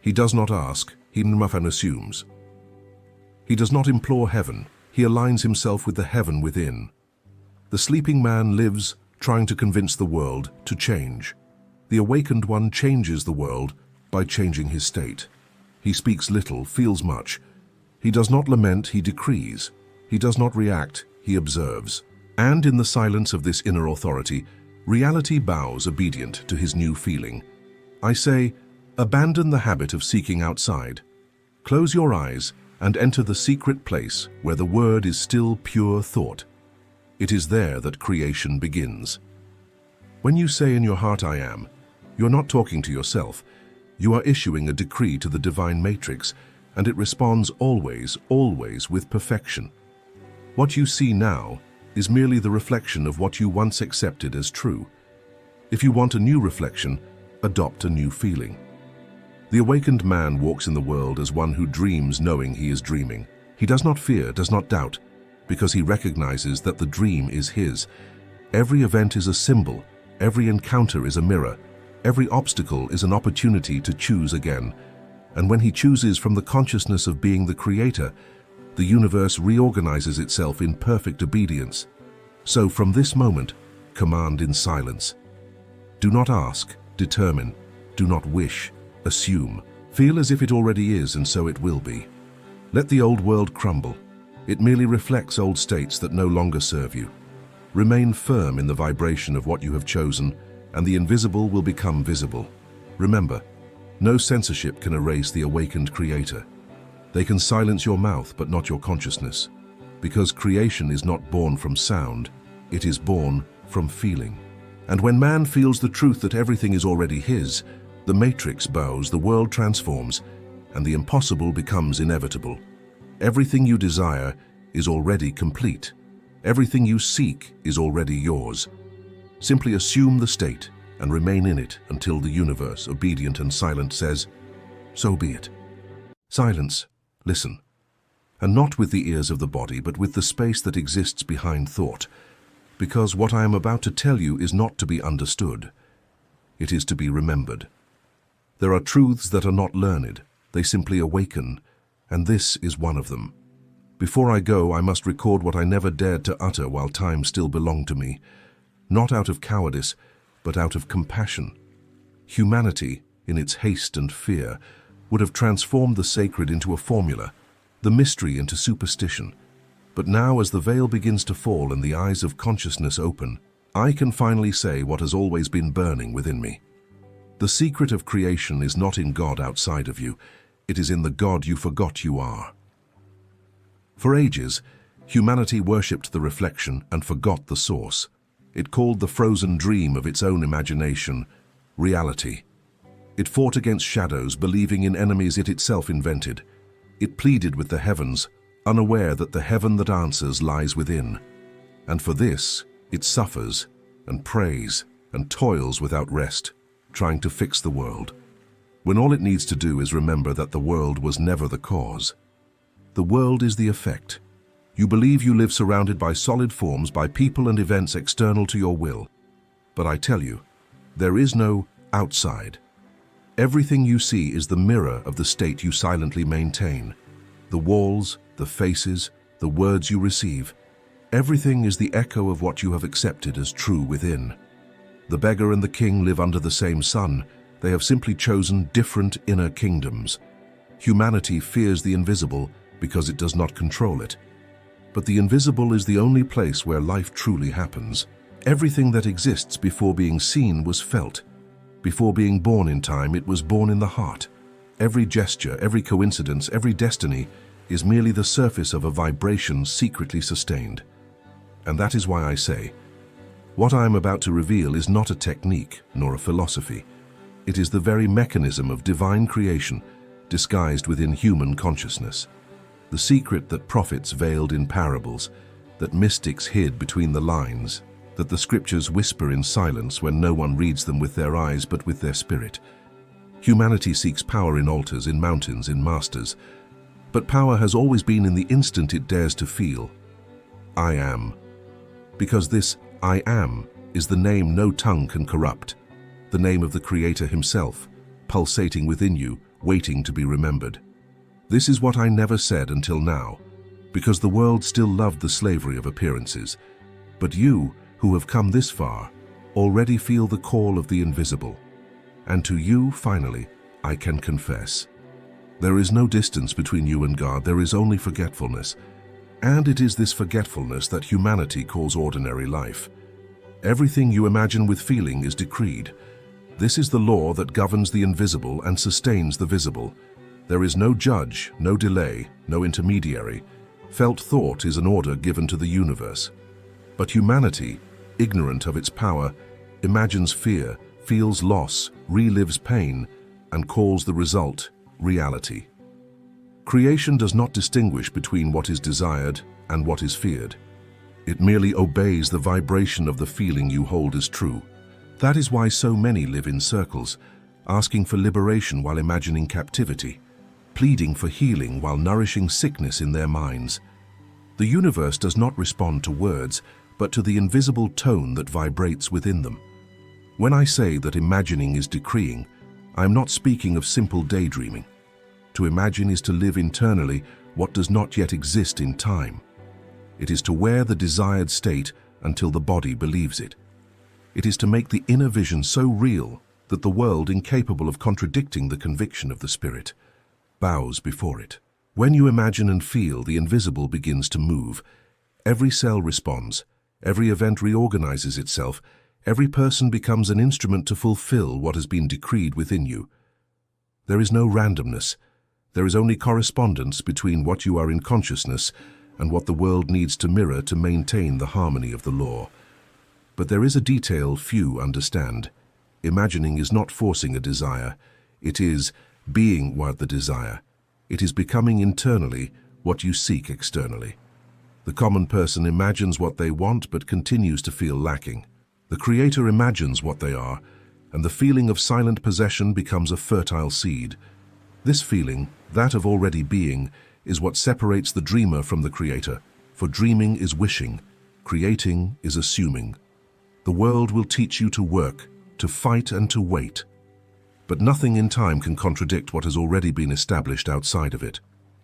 He does not ask, he assumes. He does not implore heaven, he aligns himself with the heaven within. The sleeping man lives trying to convince the world to change. The awakened one changes the world by changing his state. He speaks little, feels much. He does not lament, he decrees. He does not react, he observes. And in the silence of this inner authority, reality bows obedient to his new feeling. I say, abandon the habit of seeking outside. Close your eyes and enter the secret place where the word is still pure thought. It is there that creation begins. When you say in your heart, I am, you're not talking to yourself. You are issuing a decree to the divine matrix, and it responds always, always with perfection. What you see now is merely the reflection of what you once accepted as true. If you want a new reflection, adopt a new feeling. The awakened man walks in the world as one who dreams knowing he is dreaming. He does not fear, does not doubt, because he recognizes that the dream is his. Every event is a symbol, every encounter is a mirror, every obstacle is an opportunity to choose again. And when he chooses from the consciousness of being the creator, the universe reorganizes itself in perfect obedience. So from this moment, command in silence. Do not ask, determine, do not wish, assume. Feel as if it already is, and so it will be. Let the old world crumble. It merely reflects old states that no longer serve you. Remain firm in the vibration of what you have chosen, and the invisible will become visible. Remember, no censorship can erase the awakened creator. They can silence your mouth, but not your consciousness. Because creation is not born from sound, it is born from feeling. And when man feels the truth that everything is already his, the matrix bows, the world transforms, and the impossible becomes inevitable. Everything you desire is already complete. Everything you seek is already yours. Simply assume the state and remain in it until the universe, obedient and silent, says, so be it. Silence. Listen, and not with the ears of the body, but with the space that exists behind thought, because what I am about to tell you is not to be understood. It is to be remembered. There are truths that are not learned, they simply awaken, and this is one of them. Before I go, I must record what I never dared to utter while time still belonged to me, not out of cowardice, but out of compassion. Humanity, in its haste and fear, would have transformed the sacred into a formula, the mystery into superstition. But now, as the veil begins to fall and the eyes of consciousness open, I can finally say what has always been burning within me. The secret of creation is not in God outside of you, it is in the God you forgot you are. For ages, humanity worshipped the reflection and forgot the source. It called the frozen dream of its own imagination reality. It fought against shadows, believing in enemies it itself invented. It pleaded with the heavens, unaware that the heaven that answers lies within. And for this, it suffers and prays and toils without rest, trying to fix the world, when all it needs to do is remember that the world was never the cause. The world is the effect. You believe you live surrounded by solid forms, by people and events external to your will. But I tell you, there is no outside. Everything you see is the mirror of the state you silently maintain. The walls, the faces, the words you receive. Everything is the echo of what you have accepted as true within. The beggar and the king live under the same sun. They have simply chosen different inner kingdoms. Humanity fears the invisible because it does not control it. But the invisible is the only place where life truly happens. Everything that exists before being seen was felt. Before being born in time, it was born in the heart. Every gesture, every coincidence, every destiny is merely the surface of a vibration secretly sustained. And that is why I say, what I am about to reveal is not a technique nor a philosophy. It is the very mechanism of divine creation disguised within human consciousness. The secret that prophets veiled in parables, that mystics hid between the lines, that the scriptures whisper in silence when no one reads them with their eyes but with their spirit. Humanity seeks power in altars, in mountains, in masters. But power has always been in the instant it dares to feel. I am. Because this I am is the name no tongue can corrupt, the name of the Creator himself, pulsating within you, waiting to be remembered. This is what I never said until now, because the world still loved the slavery of appearances. But you, who have come this far, already feel the call of the invisible. And to you, finally, I can confess. There is no distance between you and God, there is only forgetfulness. And it is this forgetfulness that humanity calls ordinary life. Everything you imagine with feeling is decreed. This is the law that governs the invisible and sustains the visible. There is no judge, no delay, no intermediary. Felt thought is an order given to the universe. But humanity, ignorant of its power, imagines fear, feels loss, relives pain, and calls the result reality. Creation does not distinguish between what is desired and what is feared. It merely obeys the vibration of the feeling you hold as true. That is why so many live in circles, asking for liberation while imagining captivity, pleading for healing while nourishing sickness in their minds. The universe does not respond to words, but to the invisible tone that vibrates within them. When I say that imagining is decreeing, I am not speaking of simple daydreaming. To imagine is to live internally what does not yet exist in time. It is to wear the desired state until the body believes it. It is to make the inner vision so real that the world, incapable of contradicting the conviction of the spirit, bows before it. When you imagine and feel, the invisible begins to move. Every cell responds. Every event reorganizes itself. Every person becomes an instrument to fulfill what has been decreed within you. There is no randomness. There is only correspondence between what you are in consciousness and what the world needs to mirror to maintain the harmony of the law. But there is a detail few understand. Imagining is not forcing a desire. It is being what the desire. It is becoming internally what you seek externally. The common person imagines what they want but continues to feel lacking. The Creator imagines what they are, and the feeling of silent possession becomes a fertile seed. This feeling, that of already being, is what separates the dreamer from the Creator, for dreaming is wishing, creating is assuming. The world will teach you to work, to fight and to wait. But nothing in time can contradict what has already been established outside of it.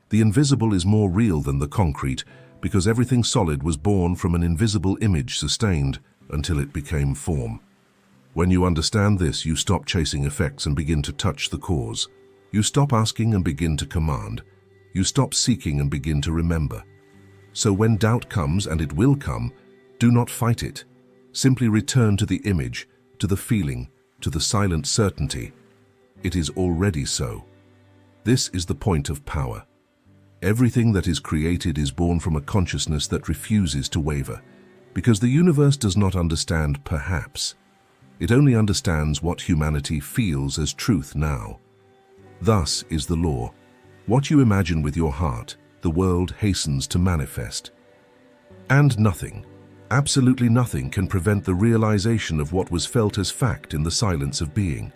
The invisible is more real than the concrete, because everything solid was born from an invisible image sustained until it became form. When you understand this, you stop chasing effects and begin to touch the cause. You stop asking and begin to command. You stop seeking and begin to remember. So when doubt comes, and it will come, do not fight it. Simply return to the image, to the feeling, to the silent certainty. It is already so. This is the point of power. Everything that is created is born from a consciousness that refuses to waver, because the universe does not understand perhaps. It only understands what humanity feels as truth now. Thus is the law. What you imagine with your heart, the world hastens to manifest. And nothing, absolutely nothing, can prevent the realization of what was felt as fact in the silence of being.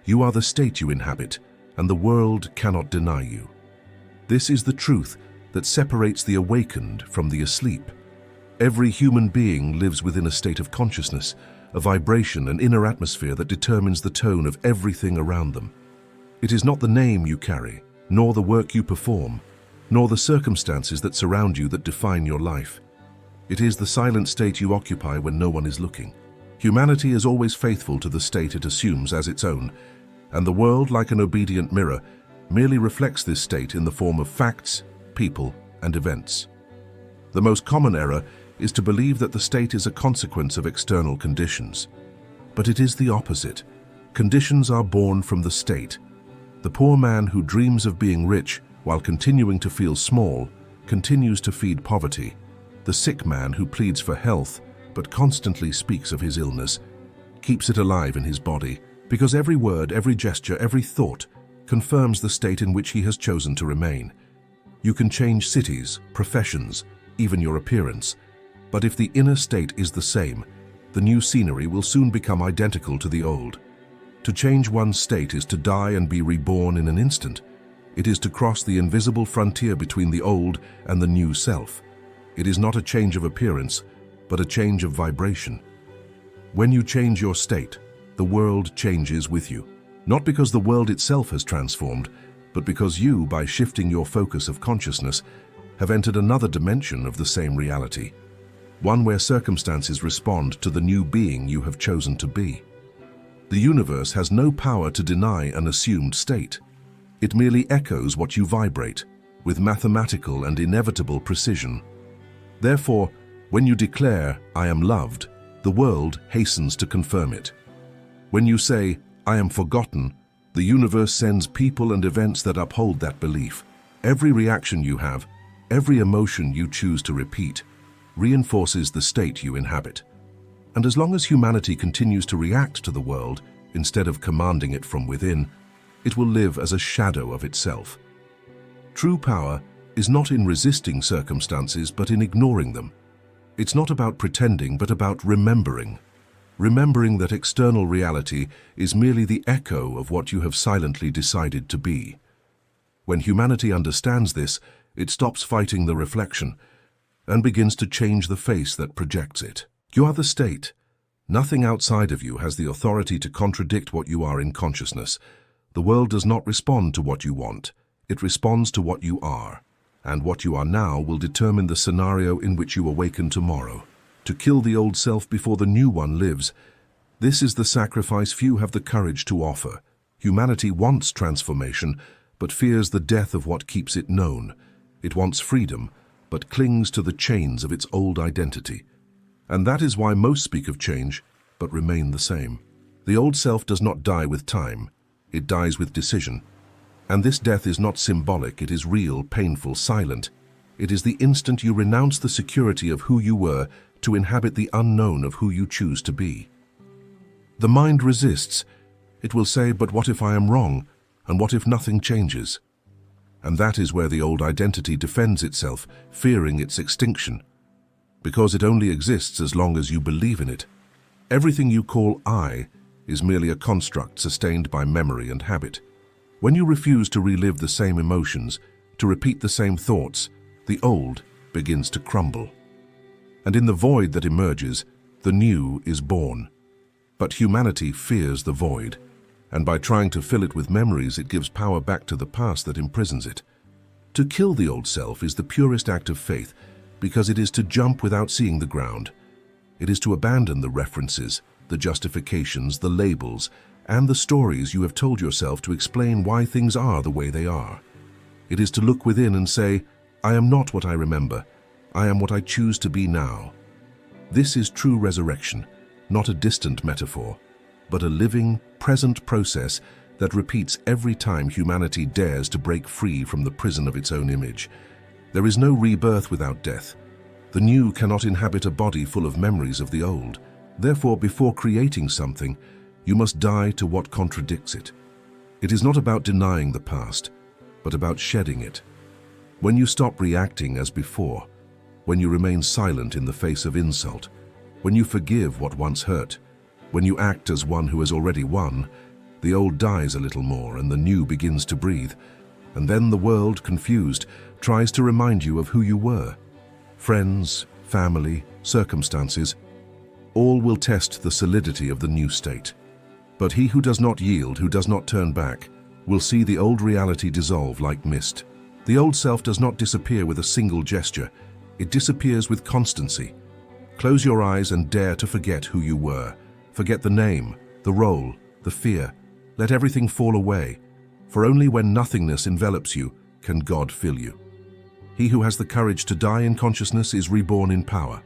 You are the state you inhabit, and the world cannot deny you. This is the truth that separates the awakened from the asleep. Every human being lives within a state of consciousness, a vibration, an inner atmosphere that determines the tone of everything around them. It is not the name you carry, nor the work you perform, nor the circumstances that surround you that define your life. It is the silent state you occupy when no one is looking. Humanity is always faithful to the state it assumes as its own, and the world, like an obedient mirror, merely reflects this state in the form of facts, people, and events. The most common error is to believe that the state is a consequence of external conditions. But it is the opposite. Conditions are born from the state. The poor man who dreams of being rich while continuing to feel small continues to feed poverty. The sick man who pleads for health but constantly speaks of his illness keeps it alive in his body, because every word, every gesture, every thought confirms the state in which he has chosen to remain. You can change cities, professions, even your appearance, but if the inner state is the same, the new scenery will soon become identical to the old. To change one's state is to die and be reborn in an instant. It is to cross the invisible frontier between the old and the new self. It is not a change of appearance, but a change of vibration. When you change your state, the world changes with you. Not because the world itself has transformed, but because you, by shifting your focus of consciousness, have entered another dimension of the same reality. One where circumstances respond to the new being you have chosen to be. The universe has no power to deny an assumed state. It merely echoes what you vibrate, with mathematical and inevitable precision. Therefore, when you declare, "I am loved," the world hastens to confirm it. When you say, "I am forgotten," the universe sends people and events that uphold that belief. Every reaction you have, every emotion you choose to repeat, reinforces the state you inhabit. And as long as humanity continues to react to the world, instead of commanding it from within, it will live as a shadow of itself. True power is not in resisting circumstances, but in ignoring them. It's not about pretending, but about remembering. Remembering that external reality is merely the echo of what you have silently decided to be. When humanity understands this, it stops fighting the reflection and begins to change the face that projects it. You are the state. Nothing outside of you has the authority to contradict what you are in consciousness. The world does not respond to what you want. It responds to what you are. And what you are now will determine the scenario in which you awaken tomorrow. To kill the old self before the new one lives, this is the sacrifice few have the courage to offer. Humanity wants transformation, but fears the death of what keeps it known. It wants freedom, but clings to the chains of its old identity. And that is why most speak of change, but remain the same. The old self does not die with time. It dies with decision. And this death is not symbolic, it is real, painful, silent. It is the instant you renounce the security of who you were to inhabit the unknown of who you choose to be. The mind resists. It will say, "But what if I am wrong? And what if nothing changes?" And that is where the old identity defends itself, fearing its extinction. Because it only exists as long as you believe in it. Everything you call I is merely a construct sustained by memory and habit. When you refuse to relive the same emotions, to repeat the same thoughts, the old begins to crumble. And in the void that emerges, the new is born. But humanity fears the void, and by trying to fill it with memories, it gives power back to the past that imprisons it. To kill the old self is the purest act of faith, because it is to jump without seeing the ground. It is to abandon the references, the justifications, the labels, and the stories you have told yourself to explain why things are the way they are. It is to look within and say, "I am not what I remember. I am what I choose to be now." This is true resurrection, not a distant metaphor, but a living, present process that repeats every time humanity dares to break free from the prison of its own image. There is no rebirth without death. The new cannot inhabit a body full of memories of the old. Therefore, before creating something, you must die to what contradicts it. It is not about denying the past, but about shedding it. When you stop reacting as before, when you remain silent in the face of insult, when you forgive what once hurt, when you act as one who has already won, the old dies a little more and the new begins to breathe. And then the world, confused, tries to remind you of who you were. Friends, family, circumstances, all will test the solidity of the new state. But he who does not yield, who does not turn back, will see the old reality dissolve like mist. The old self does not disappear with a single gesture. It disappears with constancy. Close your eyes and dare to forget who you were. Forget the name, the role, the fear. Let everything fall away. For only when nothingness envelops you can God fill you. He who has the courage to die in consciousness is reborn in power,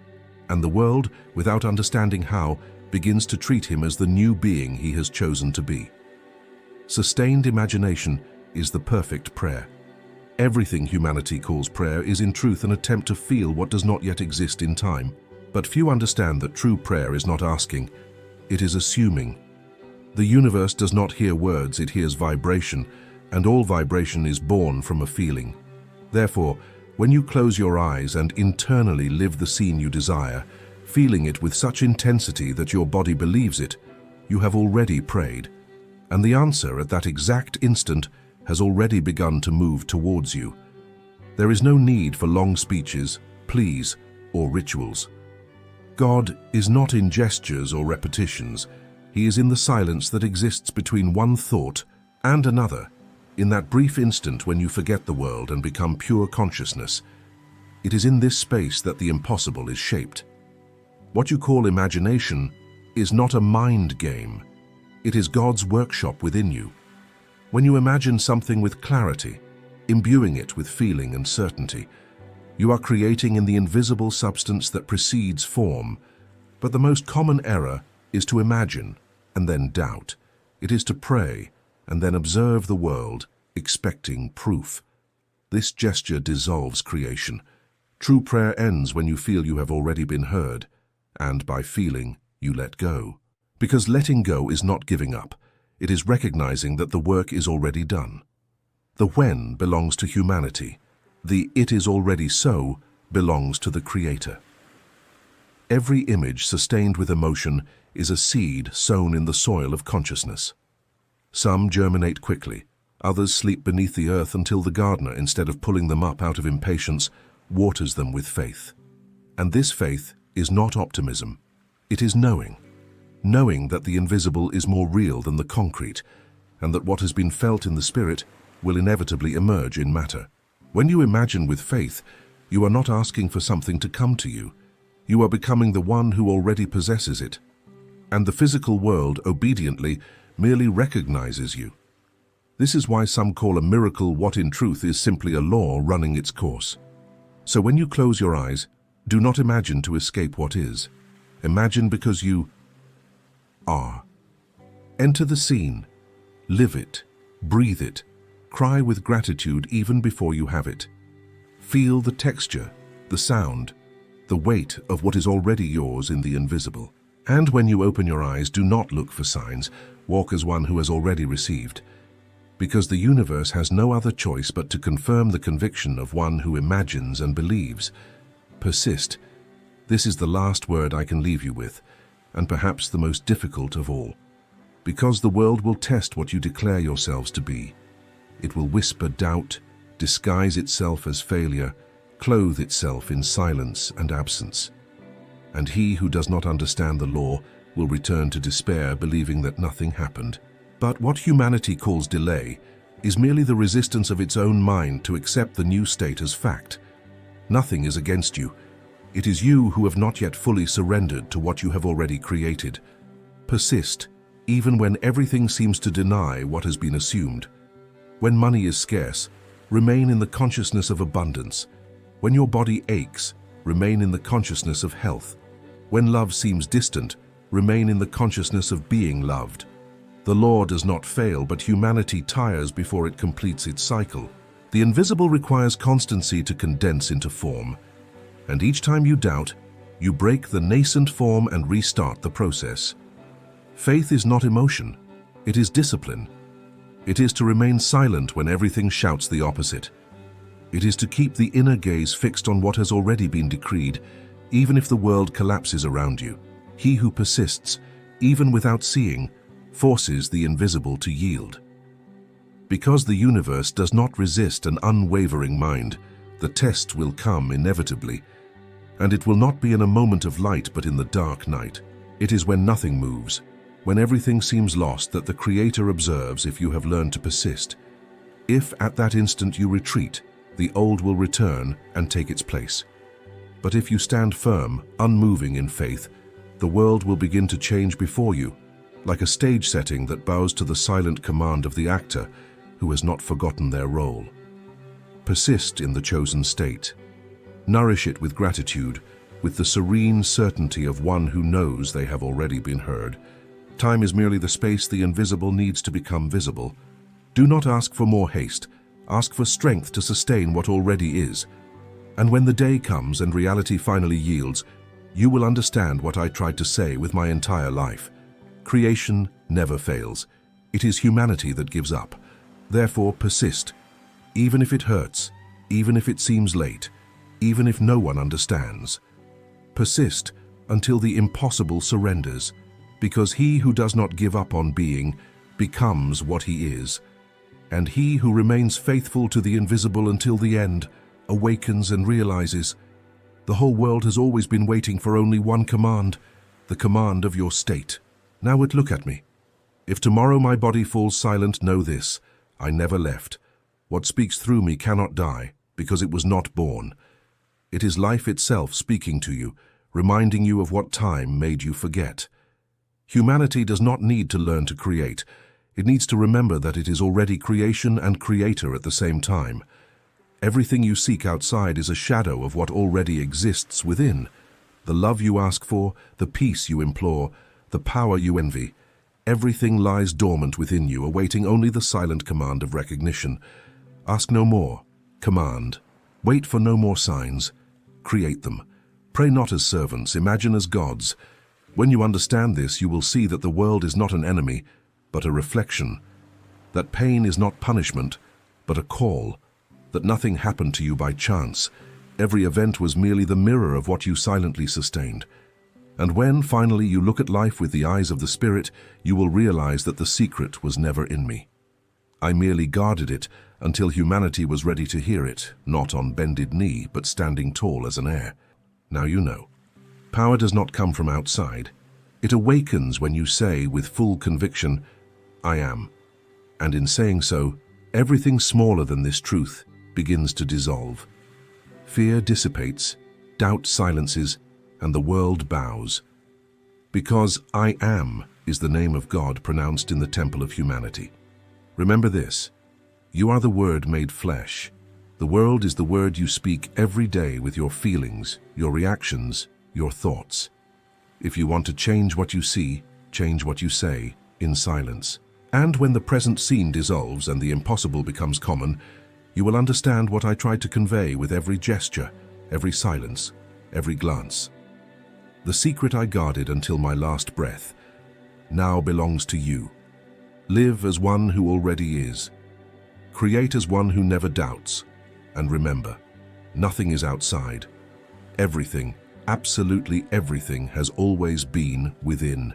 and the world, without understanding how, begins to treat him as the new being he has chosen to be. Sustained imagination is the perfect prayer. Everything humanity calls prayer is in truth an attempt to feel what does not yet exist in time. But few understand that true prayer is not asking, it is assuming. The universe does not hear words, it hears vibration, and all vibration is born from a feeling. Therefore, when you close your eyes and internally live the scene you desire, feeling it with such intensity that your body believes it, you have already prayed. and the answer at that exact instant has already begun to move towards you. There is no need for long speeches, pleas, or rituals. God is not in gestures or repetitions. He is in the silence that exists between one thought and another, in that brief instant when you forget the world and become pure consciousness. It is in this space that the impossible is shaped. What you call imagination is not a mind game. It is God's workshop within you. When you imagine something with clarity, imbuing it with feeling and certainty, you are creating in the invisible substance that precedes form. But the most common error is to imagine and then doubt. It is to pray and then observe the world, expecting proof. This gesture dissolves creation. True prayer ends when you feel you have already been heard, and by feeling, you let go. Because letting go is not giving up. It is recognizing that the work is already done. The when belongs to humanity. The it is already so belongs to the Creator. Every image sustained with emotion is a seed sown in the soil of consciousness. Some germinate quickly, others sleep beneath the earth until the gardener, instead of pulling them up out of impatience, waters them with faith. And this faith is not optimism. It is knowing. Knowing that the invisible is more real than the concrete, and that what has been felt in the spirit will inevitably emerge in matter. When you imagine with faith, you are not asking for something to come to you. You are becoming the one who already possesses it. And the physical world obediently merely recognizes you. This is why some call a miracle what in truth is simply a law running its course. So when you close your eyes, do not imagine to escape what is. Imagine because you are. Enter the scene. Live it. Breathe it. Cry with gratitude even before you have it. Feel the texture, the sound, the weight of what is already yours in the invisible. And when you open your eyes, do not look for signs. Walk as one who has already received. Because the universe has no other choice but to confirm the conviction of one who imagines and believes. Persist. This is the last word I can leave you with, and perhaps the most difficult of all. Because the world will test what you declare yourselves to be. It will whisper doubt, disguise itself as failure, clothe itself in silence and absence. And he who does not understand the law will return to despair, believing that nothing happened. But what humanity calls delay is merely the resistance of its own mind to accept the new state as fact. Nothing is against you. It is you who have not yet fully surrendered to what you have already created. Persist, even when everything seems to deny what has been assumed. When money is scarce, remain in the consciousness of abundance. When your body aches, remain in the consciousness of health. When love seems distant, remain in the consciousness of being loved. The law does not fail, but humanity tires before it completes its cycle. The invisible requires constancy to condense into form. And each time you doubt, you break the nascent form and restart the process. Faith is not emotion. It is discipline. It is to remain silent when everything shouts the opposite. It is to keep the inner gaze fixed on what has already been decreed, even if the world collapses around you. He who persists, even without seeing, forces the invisible to yield. Because the universe does not resist an unwavering mind, the test will come inevitably, and it will not be in a moment of light but in the dark night. It is when nothing moves, when everything seems lost, that the Creator observes if you have learned to persist. If at that instant you retreat, the old will return and take its place. But if you stand firm, unmoving in faith, the world will begin to change before you, like a stage setting that bows to the silent command of the actor who has not forgotten their role. Persist in the chosen state. Nourish it with gratitude, with the serene certainty of one who knows they have already been heard. Time is merely the space the invisible needs to become visible. Do not ask for more haste. Ask for strength to sustain what already is. And when the day comes and reality finally yields, you will understand what I tried to say with my entire life. Creation never fails. It is humanity that gives up. Therefore, persist. Even if it hurts, even if it seems late, even if no one understands. Persist until the impossible surrenders, because he who does not give up on being becomes what he is. And he who remains faithful to the invisible until the end awakens and realizes, the whole world has always been waiting for only one command, the command of your state. Now look at me. If tomorrow my body falls silent, know this, I never left. What speaks through me cannot die, because it was not born. It is life itself speaking to you, reminding you of what time made you forget. Humanity does not need to learn to create. It needs to remember that it is already creation and creator at the same time. Everything you seek outside is a shadow of what already exists within. The love you ask for, the peace you implore, the power you envy, everything lies dormant within you, awaiting only the silent command of recognition. Ask no more. Command. Wait for no more signs. Create them. Pray not as servants, imagine as gods. When you understand this, you will see that the world is not an enemy, but a reflection. That pain is not punishment, but a call. That nothing happened to you by chance. Every event was merely the mirror of what you silently sustained. And when, finally, you look at life with the eyes of the Spirit, you will realize that the secret was never in me. I merely guarded it until humanity was ready to hear it, not on bended knee, but standing tall as an heir. Now you know. Power does not come from outside. It awakens when you say with full conviction, I am. And in saying so, everything smaller than this truth begins to dissolve. Fear dissipates, doubt silences, and the world bows. Because I am is the name of God pronounced in the temple of humanity. Remember this, you are the Word made flesh. The world is the word you speak every day with your feelings, your reactions, your thoughts. If you want to change what you see, change what you say, in silence. And when the present scene dissolves and the impossible becomes common, you will understand what I tried to convey with every gesture, every silence, every glance. The secret I guarded until my last breath now belongs to you. Live as one who already is. Create as one who never doubts. And remember, nothing is outside. Everything, absolutely everything, has always been within.